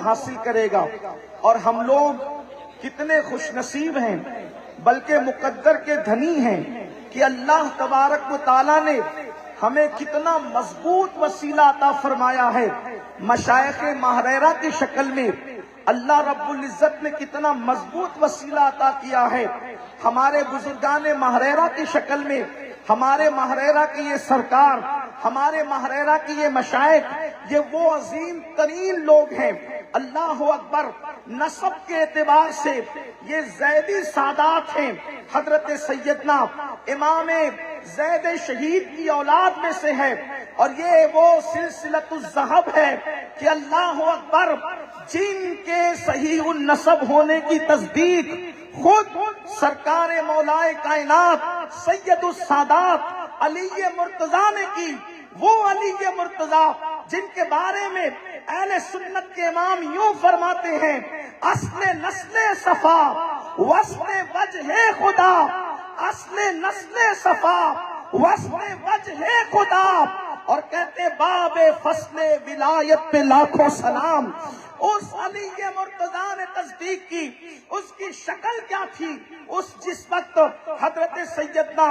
حاصل کرے گا۔ اور ہم لوگ کتنے خوش نصیب ہیں، بلکہ مقدر کے دھنی ہیں کہ اللہ تبارک و تعالیٰ نے ہمیں کتنا مضبوط وسیلہ عطا فرمایا ہے۔ مشائخ ماہریرہ کی شکل میں اللہ رب العزت نے کتنا مضبوط وسیلہ عطا کیا ہے۔ ہمارے بزرگان ماہریرہ کی شکل میں ہمارے ماہریرہ کی یہ سرکار، ہمارے ماہریرہ کی یہ مشائخ، یہ وہ عظیم ترین لوگ ہیں۔ اللہ اکبر، نسب کے اعتبار سے یہ زیدی سادات ہیں۔ حضرت سیدنا امام زید شہید کی اولاد میں سے ہے، اور یہ وہ سلسلۃ الذہب ہے کہ اللہ اکبر، جن کے صحیح النسب ہونے کی تصدیق خود سرکار مولائے کائنات سید السادات علی مرتضیٰ نے کی۔ وہ علی مرتضیٰ جن کے بارے میں اہل سنت کے امام یوں فرماتے ہیں: اصل نسل صفا وصل وجہ خدا، اصل نسل صفا وصل وجہ خدا، اور کہتے باب فصل ولایت پہ لاکھوں سلام۔ اس علی مرتضیٰ نے تصدیق کی، اس کی شکل کیا تھی؟ جس وقت حضرت سیدنا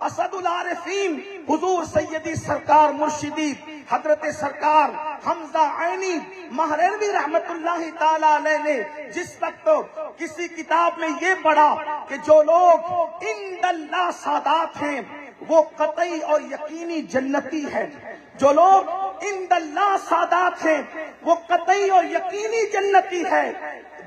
اسد العارفین حضور سیدی سرکار مرشدی حضرت سرکار حمزہ عینی ماہریروی رحمت اللہ تعالی علیہ نے جس وقت کسی کتاب میں یہ پڑھا کہ جو لوگ عند اللہ سادات ہیں وہ قطعی اور یقینی جنتی ہے، جو لوگ عند اللہ سادات ہیں وہ قطعی اور یقینی جنتی ہے،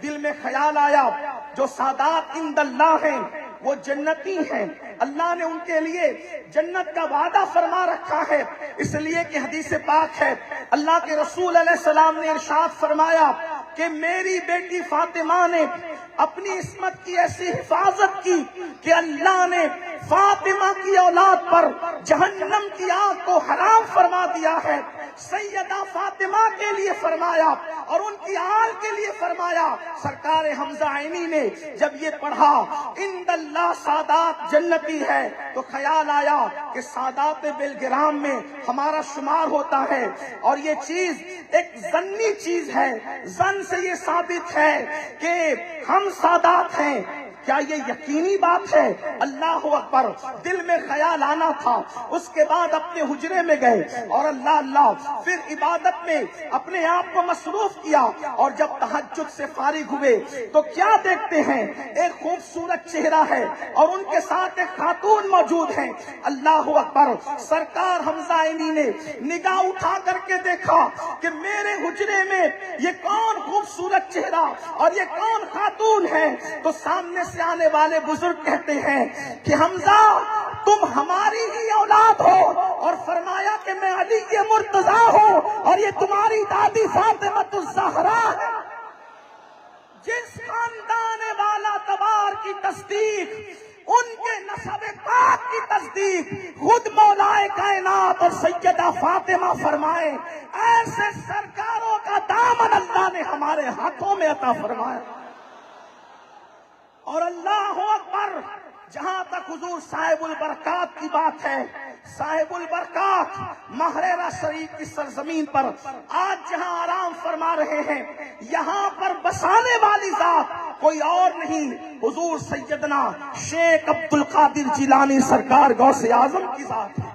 دل میں خیال آیا جو سادات عند اللہ ہیں وہ جنتی ہیں، اللہ نے ان کے لیے جنت کا وعدہ فرما رکھا ہے، اس لیے کہ حدیث پاک ہے اللہ کے رسول علیہ السلام نے ارشاد فرمایا کہ میری بیٹی فاطمہ نے اپنی عصمت کی ایسی حفاظت کی کہ اللہ نے فاطمہ کی اولاد پر جہنم کی آگ کو حرام فرما دیا ہے۔ سیدہ فاطمہ کے لیے فرمایا اور ان کی آل کے لیے فرمایا۔ سرکار حمزہ عینی نے جب یہ پڑھا عند اللہ سادات جنتی ہے تو خیال آیا کہ سادات بلگرام میں ہمارا شمار ہوتا ہے، اور یہ چیز ایک ظنی چیز ہے، ظن سے یہ ثابت ہے کہ ہم سادات ہیں۔ کیا یہ یقینی بات ہے؟ اللہ اکبر، دل میں خیال آنا تھا۔ اس کے بعد اپنے حجرے میں گئے اور اللہ پھر عبادت میں اپنے آپ کو مصروف کیا، اور جب تہجد سے فارغ ہوئے تو کیا دیکھتے ہیں؟ ایک خوبصورت چہرہ ہے اور ان کے ساتھ ایک خاتون موجود ہیں۔ اللہ اکبر، سرکار حمزہ عینی نے نگاہ اٹھا کر کے دیکھا کہ میرے حجرے میں یہ کون خوبصورت چہرہ اور یہ کون خاتون ہے؟ تو سامنے سے آنے والے بزرگ کہتے ہیں کہ حمزہ تم ہماری ہی اولاد ہو، اور فرمایا کہ میں علی مرتضیٰ ہوں اور یہ تمہاری دادی فاطمہ الزہرا ہے۔ جس خاندان والا تبار کی تصدیق، ان کے نسب پاک کی تصدیق خود مولا کائنات اور سیدہ فاطمہ فرمائے، ایسے سرکاروں کا دامن اللہ نے ہمارے ہاتھوں میں عطا فرمایا۔ اور اللہ اکبر، جہاں تک حضور صاحب البرکات کی بات ہے، صاحب البرکات ماہریرہ شریف کی سرزمین پر آج جہاں آرام فرما رہے ہیں، یہاں پر بسانے والی ذات کوئی اور نہیں، حضور سیدنا شیخ عبد القادر جیلانی سرکار غوث اعظم کی ذات ہے۔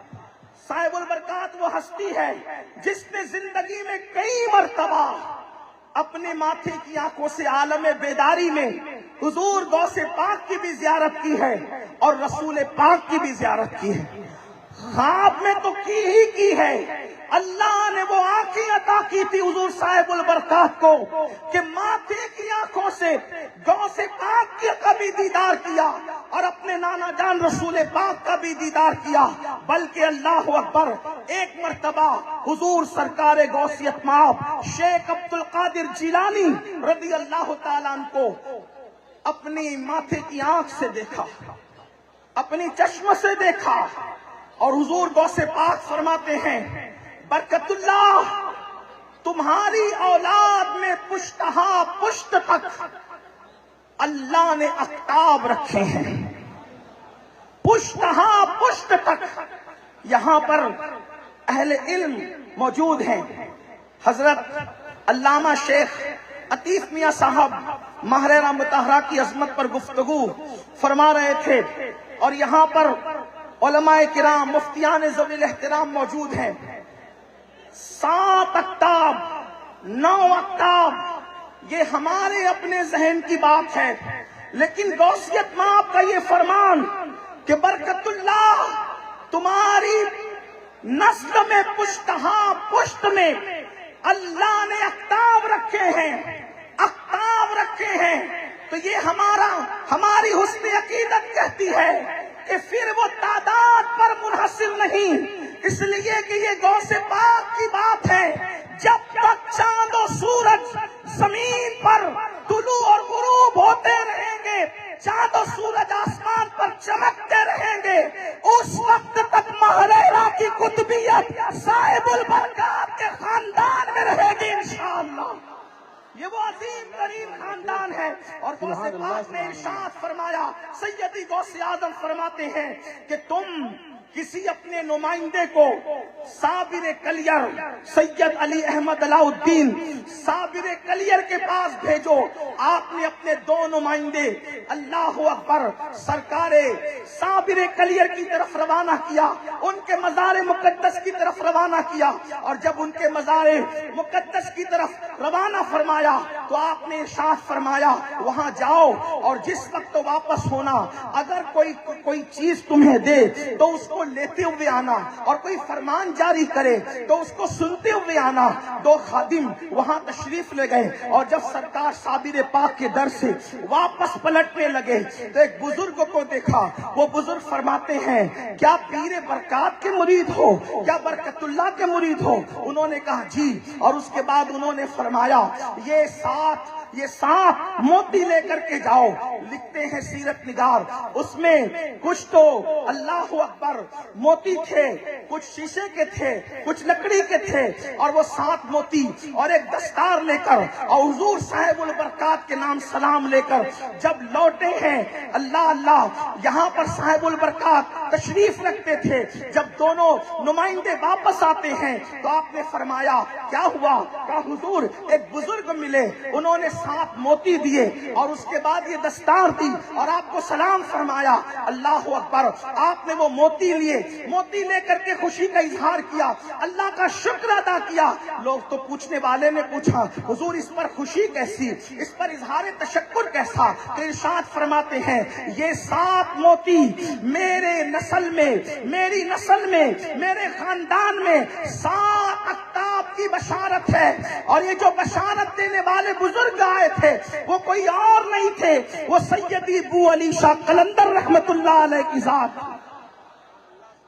صاحب البرکات وہ ہستی ہے جس نے زندگی میں کئی مرتبہ اپنے ماتھے کی آنکھوں سے عالم بیداری میں حضور غوث پاک کی بھی زیارت کی ہے اور رسول پاک کی بھی زیارت کی ہے۔ خواب میں تو کی ہے۔ اللہ نے وہ آنکھیں عطا کی تھی حضور صاحب البرکات کو کہ ماتھے کی آنکھوں سے غوث پاک کا بھی دیدار کیا اور اپنے نانا جان رسول پاک کا بھی دیدار کیا، بلکہ اللہ اکبر، ایک مرتبہ حضور سرکار غوثیت مآب شیخ عبد القادر جیلانی رضی اللہ تعالیٰ عنہ کو اپنی ماتھے کی آنکھ سے دیکھا، اپنی چشم سے دیکھا، اور حضور غوث پاک فرماتے ہیں برکت اللہ، تمہاری اولاد میں پشتہا پشت تک اللہ نے اقطاب رکھے ہیں، پشتہا پشت تک۔ یہاں پر اہل علم موجود ہیں، حضرت علامہ شیخ عطیف میاں صاحب ماہرہ مطہرہ کی عظمت پر گفتگو فرما رہے تھے، اور یہاں پر علماء کرام مفتیان ذوی الاحترام موجود ہیں۔ 7 اکتاب 9 اکتاب یہ ہمارے اپنے ذہن کی بات ہے، لیکن غوثیت مآب کا یہ فرمان کہ برکت اللہ تمہاری نسل میں پشتہا پشت میں اللہ نے اکتاب رکھے ہیں، اکتاب رکھے ہیں، تو یہ ہماری حسن عقیدت کہتی ہے کہ پھر وہ تعداد پر منحصر نہیں، اس لیے کہ یہ غوث پاک کی بات ہے۔ جب تک چاند و سورج زمین پر طلوع اور غروب ہوتے رہیں گے، چاند و سورج آسمان پر چمکتے رہیں گے، اس وقت تک ماہرہ کی قطبیت صاحب البرکات کے خاندان میں رہے گی انشاءاللہ۔ یہ وہ عظیم ترین خاندان ہے، اور غوث پاک نے ارشاد فرمایا، سیدی غوث اعظم فرماتے ہیں کہ تم کسی اپنے نمائندے کو صابر کلیر سید علی احمد علاء الدین صابر کلیر کے پاس بھیجو۔ آپ نے اپنے 2 نمائندے اللہ اکبر سرکار صابر کلیر کی طرف روانہ کیا، ان کے مزار مقدس کی طرف روانہ کیا، اور جب ان کے مزار مقدس کی طرف روانہ فرمایا تو آپ نے ارشاد فرمایا وہاں جاؤ، اور جس وقت واپس ہونا اگر کوئی چیز تمہیں دے تو اس کو لیتے ہوئے آنا، اور کوئی فرمان جاری کرے تو اس کو سنتے ہوئے آنا۔ 2 خادم وہاں تشریف لے گئے، اور جب سرکار صابر پاک کے در سے واپس پلٹنے لگے تو ایک بزرگ کو دیکھا۔ وہ بزرگ فرماتے ہیں کیا پیر برکات کے مرید ہو، کیا برکت اللہ کے مرید ہو؟ انہوں نے کہا جی، اور اس کے بعد انہوں نے فرمایا یہ 7 موتی لے کر کے جاؤ۔ لکھتے ہیں سیرت نگار، اس میں کچھ تو اللہ اکبر موتی تھے، کچھ شیشے کے تھے، کچھ لکڑی کے تھے، اور وہ 7 موتی اور ایک دستار لے کر اور حضور صاحب البرکات کے نام سلام لے کر جب لوٹے ہیں، اللہ اللہ یہاں پر صاحب البرکات تشریف رکھتے تھے۔ جب دونوں نمائندے واپس آتے ہیں تو آپ نے فرمایا کیا ہوا؟ کہا حضور ایک بزرگ ملے، انہوں نے 7 موتی دیے اور اس کے بعد یہ دستار دی اور آپ کو سلام فرمایا۔ اللہ اکبر، آپ نے وہ موتی لیے، موتی لے کر کے خوشی کا اظہار کیا، اللہ کا شکر ادا کیا۔ لوگ تو پوچھنے والے نے پوچھا حضور اس پر خوشی کیسی، اس پر اظہار تشکر کیسا؟ تو ارشاد فرماتے ہیں یہ 7 موتی میرے نسل میں، میری نسل میں، میرے خاندان میں 7 اکتاب کی بشارت ہے، اور یہ جو بشارت دینے والے بزرگ آئے تھے وہ کوئی اور نہیں تھے، وہ سیدی ابو علی شاہ قلندر رحمت اللہ علیہ کی ذات۔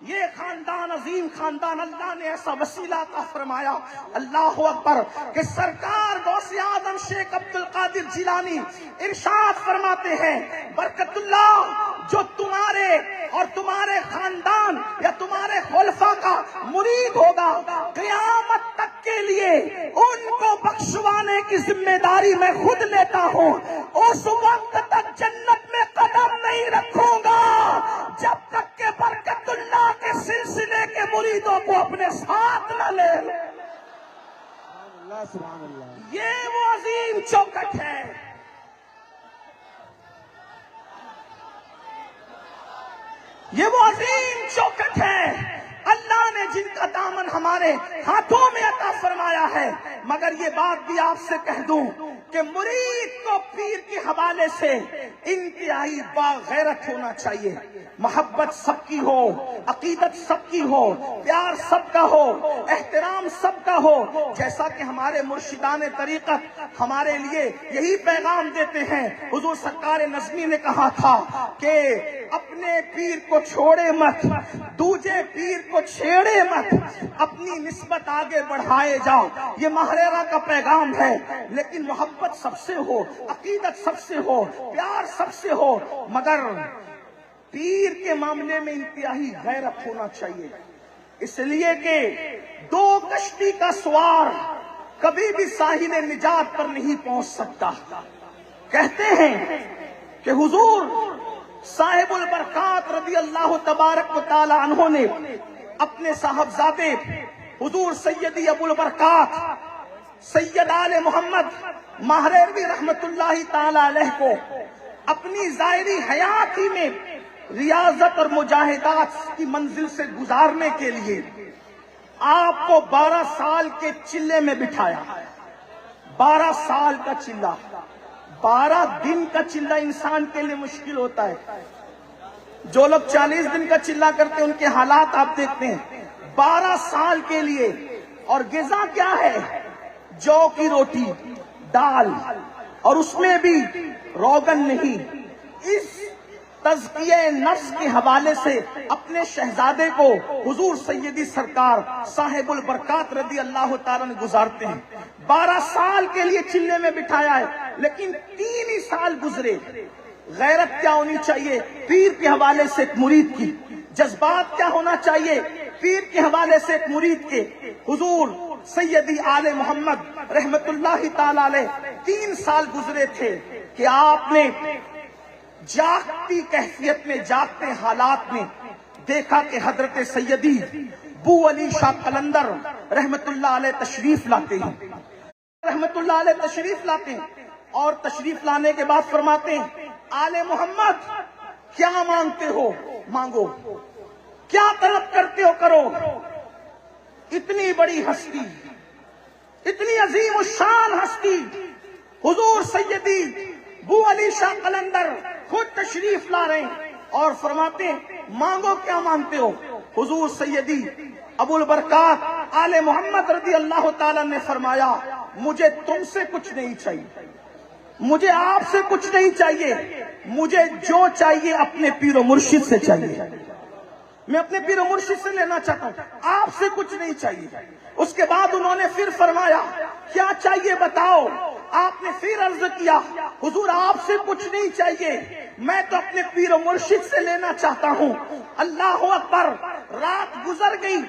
یہ خاندان عظیم خاندان، اللہ نے ایسا وسیلہ عطا فرمایا، اللہ اکبر، کہ سرکار غوث اعظم شیخ عبد القادر جیلانی ارشاد فرماتے ہیں برکت اللہ جو تمہارے اور تمہارے خاندان یا تمہارے خلفاء کا مرید ہوگا، قیامت تک کے لیے ان کو بخشوانے کی ذمہ داری میں خود لیتا ہوں۔ اس وقت تک جنت میں قدم نہیں رکھوں گا جب تک کہ برکت اللہ کے سلسلے کے مریدوں کو اپنے ساتھ نہ لے لیں۔ یہ وہ عظیم چوکٹ ہے، یہ وہ عظیم چوکٹ ہے اللہ نے جن کا دامن ہمارے ہاتھوں میں عطا فرمایا ہے۔ مگر یہ بات بھی آپ سے کہہ دوں کہ مرید کو پیر کے حوالے سے انتہائی باغیرت ہونا چاہیے۔ محبت سب کی ہو، عقیدت سب کی ہو، پیار سب کا ہو، احترام سب کا ہو، جیسا کہ ہمارے مرشدان طریقت ہمارے لیے یہی پیغام دیتے ہیں۔ حضور سرکار نظمی نے کہا تھا کہ اپنے پیر کو چھوڑے مت، دوجے پیر کو چھیڑے مت، اپنی نسبت آگے بڑھائے جاؤ۔ یہ ماہرہ کا پیغام ہے، لیکن محبت سب سے ہو، عقیدت سب سے ہو، پیار سب سے ہو، مگر پیر کے معاملے میں انتہائی غیرت ہونا چاہیے، اس لیے کہ 2 کشتی کا سوار کبھی بھی ساحل نجات پر نہیں پہنچ سکتا۔ کہتے ہیں کہ حضور صاحب البرکات رضی اللہ تبارک و تعالی عنہ نے اپنے صاحبزادے حضور سیدی ابو البرکات سید آل محمد ماہریروی رحمت اللہ تعالی علیہ کو اپنی ظاہری حیات ہی میں ریاضت اور مجاہدات کی منزل سے گزارنے کے لیے آپ کو 12 سال کے چلے میں بٹھایا. 12 سال کا چلہ. 12 دن کا چلہ انسان کے لیے مشکل ہوتا ہے. جو لوگ 40 دن کا چلہ کرتے ہیں ان کے حالات آپ دیکھتے ہیں. 12 سال کے لیے. اور غذا کیا ہے؟ جو کی روٹی، دال، اور اس میں بھی روغن نہیں. اس تزکیہ نفس کے حوالے سے اپنے شہزادے کو حضور سیدی سرکار صاحب البرکات رضی اللہ تعالیٰ نے گزارتے ہیں. 12 سال کے لیے چلے میں بٹھایا ہے، لیکن 3 ہی سال گزرے. غیرت کیا ہونی چاہیے پیر کے حوالے سے ایک مرید کی؟ جذبات کیا ہونا چاہیے پیر کے حوالے سے ایک مرید کے؟ حضور سیدی آل محمد رحمت اللہ تعالی علیہ 3 سال گزرے تھے کہ آپ نے جاگتی کیفیت میں، جاگتے حالات میں دیکھا کہ حضرت سیدی بو علی شاہ قلندر رحمت اللہ علیہ تشریف لاتے ہیں. رحمت اللہ علیہ تشریف لاتے ہیں اور تشریف لانے کے بعد فرماتے ہیں آل محمد کیا مانگتے ہو مانگو، کیا طلب کرتے ہو کرو. اتنی بڑی ہستی، اتنی عظیم الشان ہستی حضور سیدی بو علی شاہ قلندر خود تشریف لا رہے ہیں اور فرماتے ہیں مانگو کیا مانگتے ہو. حضور سیدی ابو البرکات آل محمد رضی اللہ تعالیٰ نے فرمایا مجھے تم سے کچھ نہیں چاہیے، مجھے آپ سے کچھ نہیں چاہیے، مجھے جو چاہیے اپنے پیر و مرشد سے چاہیے. میں اپنے پیر و مرشد سے لینا چاہتا ہوں، آپ سے کچھ نہیں چاہیے. اس کے بعد انہوں نے پھر فرمایا کیا چاہیے بتاؤ. آپ نے پھر عرض کیا حضور آپ سے کچھ نہیں چاہیے، میں تو اپنے پیر و مرشد سے لینا چاہتا ہوں. اللہ اکبر. رات گزر گئی،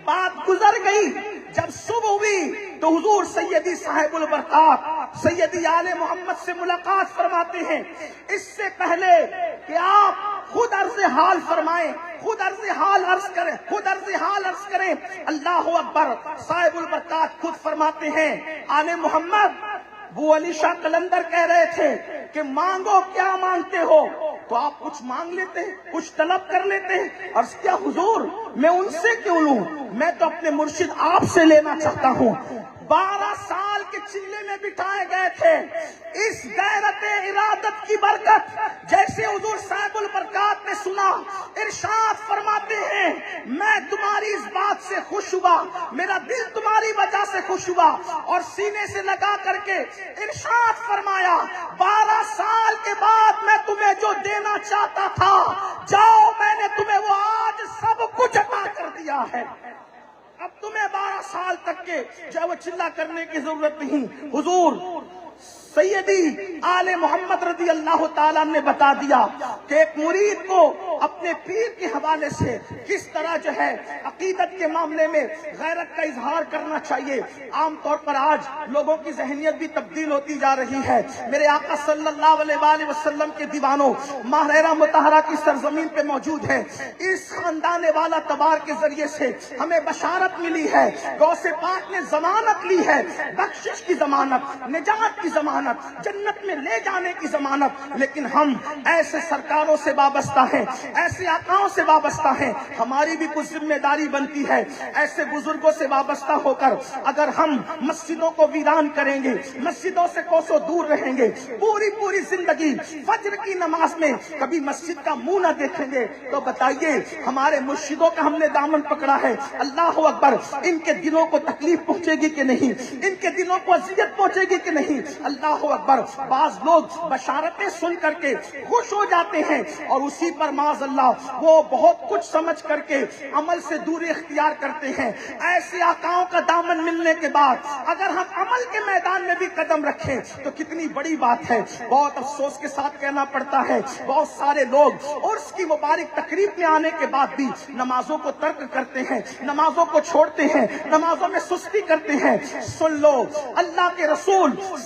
بات گزر گئی. جب صبح ہوئی تو حضور سیدی صاحب البرکات سیدی آل محمد سے ملاقات فرماتے ہیں. اس سے پہلے کہ آپ خود عرض حال فرمائیں، خود عرض حال عرض کریں، خود عرض حال عرض کریں. اللہ اکبر. صاحب البرکات خود فرماتے ہیں آل محمد بو علی شاہ قلندر کہہ رہے تھے کہ مانگو کیا مانگتے ہو، تو آپ کچھ مانگ لیتے ہیں، کچھ طلب کر لیتے ہیں. عرض کیا حضور میں ان سے کیوں لوں، میں تو اپنے مرشد آپ سے لینا چاہتا ہوں. 12 سال کے چلے میں بٹھائے گئے تھے. اس غیرت ارادت کی برکت جیسے حضور صاحب البرکات نے سنا، ارشاد فرماتے ہیں میں تمہاری اس بات سے خوش ہوا، میرا دل تمہاری وجہ سے خوش ہوا. اور سینے سے لگا کر کے ارشاد فرمایا 12 سال کے بعد میں تمہیں جو دینا چاہتا تھا جاؤ میں نے تمہیں وہ آج سب کچھ عطا کر دیا ہے. اب تمہیں 12 سال تک کے جو وہ چلہ کرنے کی ضرورت نہیں. حضور سیدی آل محمد رضی اللہ تعالیٰ نے بتا دیا کہ ایک مرید کو اپنے پیر کے حوالے سے کس طرح جو ہے عقیدت کے معاملے میں غیرت کا اظہار کرنا چاہیے. عام طور پر آج لوگوں کی ذہنیت بھی تبدیل ہوتی جا رہی ہے. میرے آقا صلی اللہ علیہ وآلہ وسلم کے دیوانوں ماہرہ مطہرہ کی سرزمین پہ موجود ہے. اس خاندان والا تبار کے ذریعے سے ہمیں بشارت ملی ہے، غوث پاک نے ضمانت لی ہے، بخشش کی ضمانت، نجات کی ضمانت، جنت میں لے جانے کی ضمانت. لیکن ہم ایسے سرکاروں سے وابستہ ہیں، ایسے آقاؤں سے وابستہ ہیں. ہماری بھی کچھ ذمہ داری بنتی ہے ایسے بزرگوں سے وابستہ ہو کر. اگر ہم مسجدوں کو ویران کریں گے، مسجدوں سے کوسوں دور رہیں گے، پوری زندگی فجر کی نماز میں کبھی مسجد کا منہ نہ دیکھیں گے، تو بتائیے ہمارے مرشدوں کا ہم نے دامن پکڑا ہے. اللہ اکبر. ان کے دلوں کو تکلیف پہنچے گی کہ نہیں، ان کے دلوں کو اذیت پہنچے گی کہ نہیں. اللہ اکبر. بعض لوگ بشارتیں سن کر کے خوش ہو جاتے ہیں اور اسی پر معاذ اللہ وہ بہت کچھ سمجھ کر کے عمل سے دوری اختیار کرتے ہیں. ایسے آقاؤں کا دامن ملنے کے بعد اگر ہم عمل کے میدان میں بھی قدم رکھیں تو کتنی بڑی بات ہے. بہت افسوس کے ساتھ کہنا پڑتا ہے بہت سارے لوگ عرس کی مبارک تقریب میں آنے کے بعد بھی نمازوں کو ترک کرتے ہیں، نمازوں کو چھوڑتے ہیں، نمازوں میں سستی کرتے ہیں. سن لو اللہ کے رسول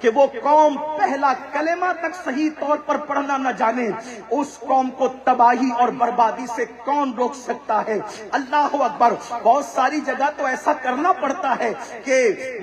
کہ وہ قوم پہلا کلمہ تک صحیح طور پر پڑھنا نہ جانے، اس قوم کو تباہی اور بربادی سے کون روک سکتا ہے؟ اللہ اکبر۔ بہت ساری جگہ تو ایسا کرنا پڑتا ہے کہ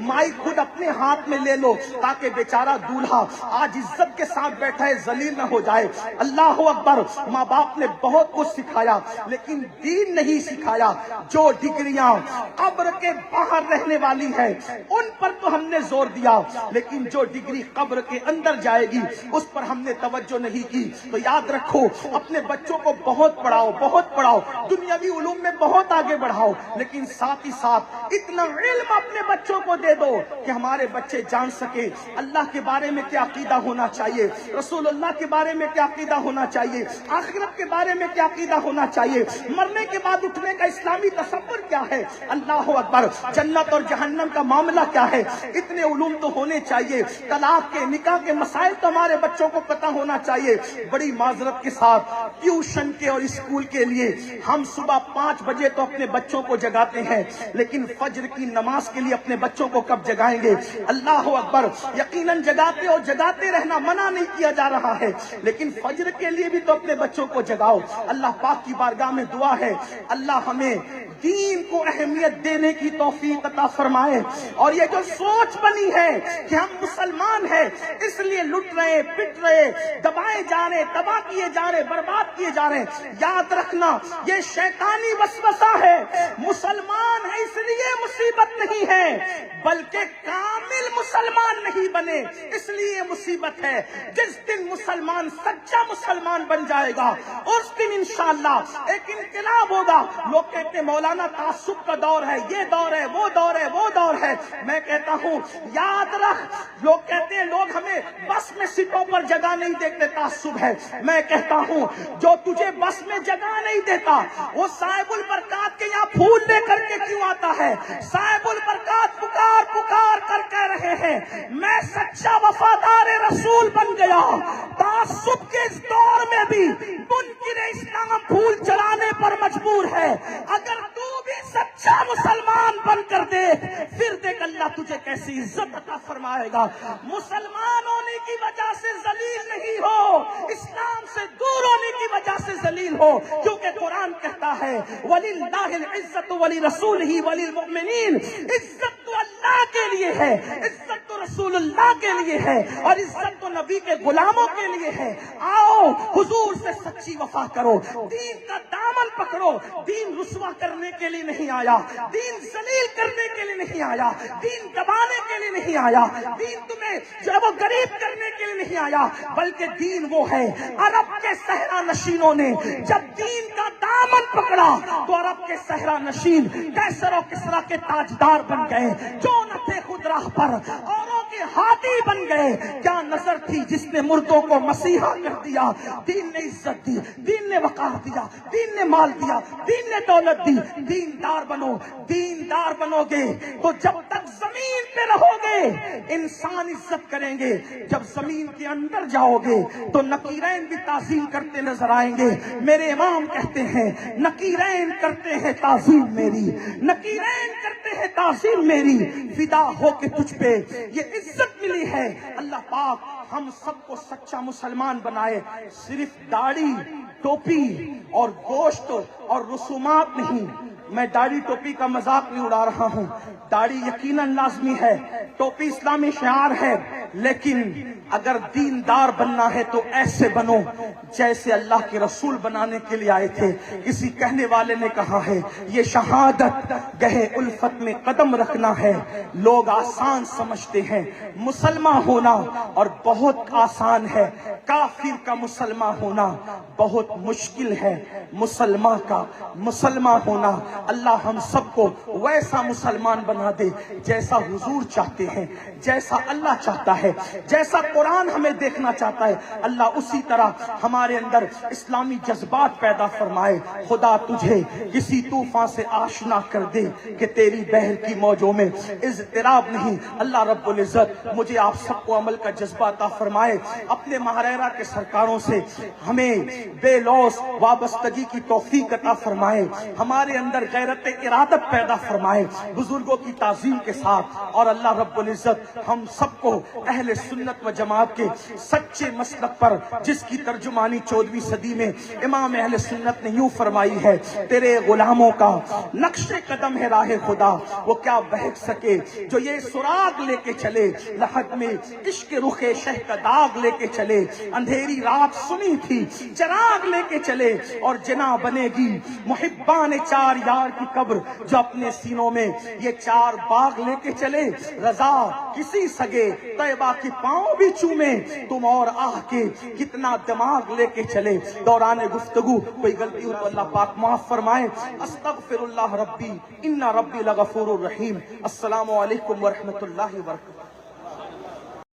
مائک خود اپنے ہاتھ میں لے لو تاکہ بیچارہ دولہا آج عزت کے ساتھ بیٹھا ہے ذلیل نہ ہو جائے۔ اللہ اکبر۔ ماں باپ نے بہت کچھ سکھایا لیکن دین نہیں سکھایا۔ جو ڈگریاں قبر کے باہر رہنے والی ہے ان پر تو ہم نے زور دیا، لیکن جو ڈگری قبر کے اندر جائے گی اس پر ہم نے توجہ نہیں کی۔ تو یاد رکھو، اپنے بچوں کو بہت پڑھاؤ، بہت پڑھاؤ، دنیاوی علوم میں بہت آگے بڑھاؤ، لیکن ساتھ ہی ساتھ اتنا علم اپنے بچوں کو دے دو کہ ہمارے بچے جان سکے اللہ کے بارے میں کیا عقیدہ ہونا چاہیے، رسول اللہ کے بارے میں کیا عقیدہ ہونا چاہیے، آخرت کے بارے میں کیا عقیدہ ہونا چاہیے، مرنے کے بعد اٹھنے کا اسلامی تصور کیا ہے، اللہ اکبر، جنت اور جہنم کا معاملہ کیا ہے، اتنے علوم تو ہونے چاہیے۔ طلاق کے، نکاح کے مسائل تو ہمارے بچوں کو پتہ ہونا چاہیے۔ بڑی معذرت کے ساتھ ٹیوشن کے اور اسکول کے لیے ہم صبح 5 بجے تو اپنے بچوں کو جگاتے ہیں، لیکن فجر کی نماز کے لیے اپنے بچوں کو کب جگائیں گے؟ اللہ اکبر۔ یقیناً جگاتے اور جگاتے رہنا منع نہیں کیا جا رہا ہے، لیکن فجر کے لیے بھی تو اپنے بچوں کو جگاؤ۔ اللہ پاک کی بارگاہ میں دعا ہے اللہ ہمیں دین کو اہمیت دینے کی توفیق عطا فرمائے، اور یہ جو سوچ بنی ہے کہ ہم مسلمان ہیں اس لیے لٹ رہے، پٹ رہے، دبائے جا رہے، تباہ کیے جا رہے، برباد کیے جا رہے، یاد رکھنا یہ شیطانی وسوسہ ہے۔ مسلمان ہے اس لیے مصیبت نہیں ہے، بلکہ کامل مسلمان نہیں بنے اس لیے مصیبت ہے۔ جس دن مسلمان سچا مسلمان بن جائے گا اس دن انشاءاللہ ایک انقلاب ہوگا۔ لوگ کہتے ہیں مولانا تعصب کا دور ہے، یہ دور ہے، وہ دور ہے، وہ دور ہے۔ میں کہتا ہوں یاد رکھ، لوگ کہتے ہیں لوگ ہمیں بس میں سیٹوں پر جگہ نہیں دیتے، تعصب ہے۔ میں کہتا ہوں جو تجھے بس میں جگہ نہیں دیتا وہ صاحب البرکات کے یہاں پھول لے کر کے کیوں آتا ہے؟ صاحب البرکات پکار پکار کر کہہ رہے ہیں میں سچا وفادار رسول بن گیا۔ تعصب کے اس دور میں بھی منکر اسلام پھول چڑھانے پر مجبور ہے۔ اگر تو بھی سچا مسلمان بن کر دیکھ، پھر دیکھ اللہ تجھے کیسی عزت عطا فرمائے گا۔ مسلمان ہونے کی وجہ سے ذلیل نہیں ہو، اسلام سے دور ہونے کی وجہ سے ذلیل ہو، کیونکہ قرآن کہتا ہے وَلِلَّهِ الْعِزَّةُ وَلِرَسُولِهِ وَلِلْمُؤْمِنِينَ، عزت تو اللہ کے لیے ہے، عزت تو رسول اللہ کے لیے ہے، اور عزت تو نبی کے غلاموں کے لیے ہے۔ آؤ حضور سے سچی وفا کرو، دین کا دامن پکڑو۔ دین رسوا کرنے کے لیے نہیں آیا، دین ذلیل کرنے کے لیے نہیں آیا، دین دبانے کے لیے نہیں آیا، دین تمہیں جو ہے وہ غریب کرنے کے لیے نہیں آیا، بلکہ دین وہ ہے۔ عرب کے صحرا نشینوں نے جب دین کا دامن پکڑا تو عرب کے صحرا نشین کیسر و کسرا کے تاجدار بن گئے، جو نہ تھے خود راہ پر اوروں کے ہاتھی بن گئے۔ کیا نظر تھی جس نے مردوں کو مسیحا کر دیا؟ دین نے عزت دی، دین نے وقار دیا، دین نے مال دیا، دین نے دولت دی۔ دیندار بنو، دیندار بنو گے تو جب تک زمین پہ رہو گے انسان عزت کریں گے، جب زمین کے اندر جاؤ گے تو نکیرین بھی تعظیم کرتے نظر آئیں گے۔ میرے امام کہتے ہیں نکیرین کرتے ہیں تعظیم میری، نکیرین کرتے ہیں تعظیم میری، فدا ہو کے تجھ پہ یہ عزت ملی ہے۔ اللہ پاک ہم سب کو سچا مسلمان بنائے، صرف داڑھی، ٹوپی اور گوشت اور رسومات نہیں۔ میں داڑھی ٹوپی کا مذاق نہیں اڑا رہا ہوں، داڑھی یقیناً لازمی ہے، ٹوپی اسلامی شعار ہے، لیکن اگر دیندار بننا ہے تو ایسے بنو جیسے اللہ کے رسول بنانے کے لیے آئے تھے۔ کسی کہنے والے نے کہا ہے یہ شہادت گہے الفت میں قدم رکھنا ہے، لوگ آسان سمجھتے ہیں مسلمان ہونا اور بہت آسان ہے، کافر کا مسلمان ہونا بہت مشکل ہے۔ مسلمان کا مسلمان ہونا، اللہ ہم سب کو ویسا مسلمان بنا دے جیسا حضور چاہتے ہیں، جیسا اللہ چاہتا ہے، جیسا قرآن ہمیں دیکھنا چاہتا ہے، اللہ اسی طرح ہمارے اندر اسلامی جذبات پیدا فرمائے۔ خدا تجھے کسی طوفان سے آشنا کر دے کہ تیری بحر کی موجوں میں اضطراب نہیں۔ اللہ رب العزت مجھے آپ سب کو عمل کا جذبہ عطا فرمائے، اپنے ماہرہ کے سرکاروں سے ہمیں بے لوث وابستگی کی توفیق عطا فرمائے، ہمارے اندر غیرت ارادت پیدا فرمائے بزرگوں کی تعظیم کے ساتھ، اور اللہ رب العزت ہم سب کو اہل سنت و جماعت کے سچے مسلک پر، جس کی ترجمانی 14ویں صدی میں امام اہل سنت نے یوں فرمائی ہے، تیرے غلاموں کا نقش قدم ہے راہ خدا، وہ کیا بہک سکے جو یہ سراغ لے کے چلے، لحد میں عشق رخ شہ کا داغ لے کے چلے، اندھیری رات سنی تھی چراغ لے کے چلے، اور جنا بنے گی محبان چار یار کی قبر جو اپنے سینوں میں یہ چار باغ لے کے چلے، رضا کسی سگے طیبہ کی پاؤں بھی چومے، تم اور آہ کے کتنا دماغ لے کے چلے۔ دوران گفتگو کوئی غلطی ہو تو اللہ پاک معاف فرمائے۔ استغفر اللہ ربی ان ربی لغفور الرحیم۔ السلام علیکم ورحمۃ اللہ وبرکاتہ۔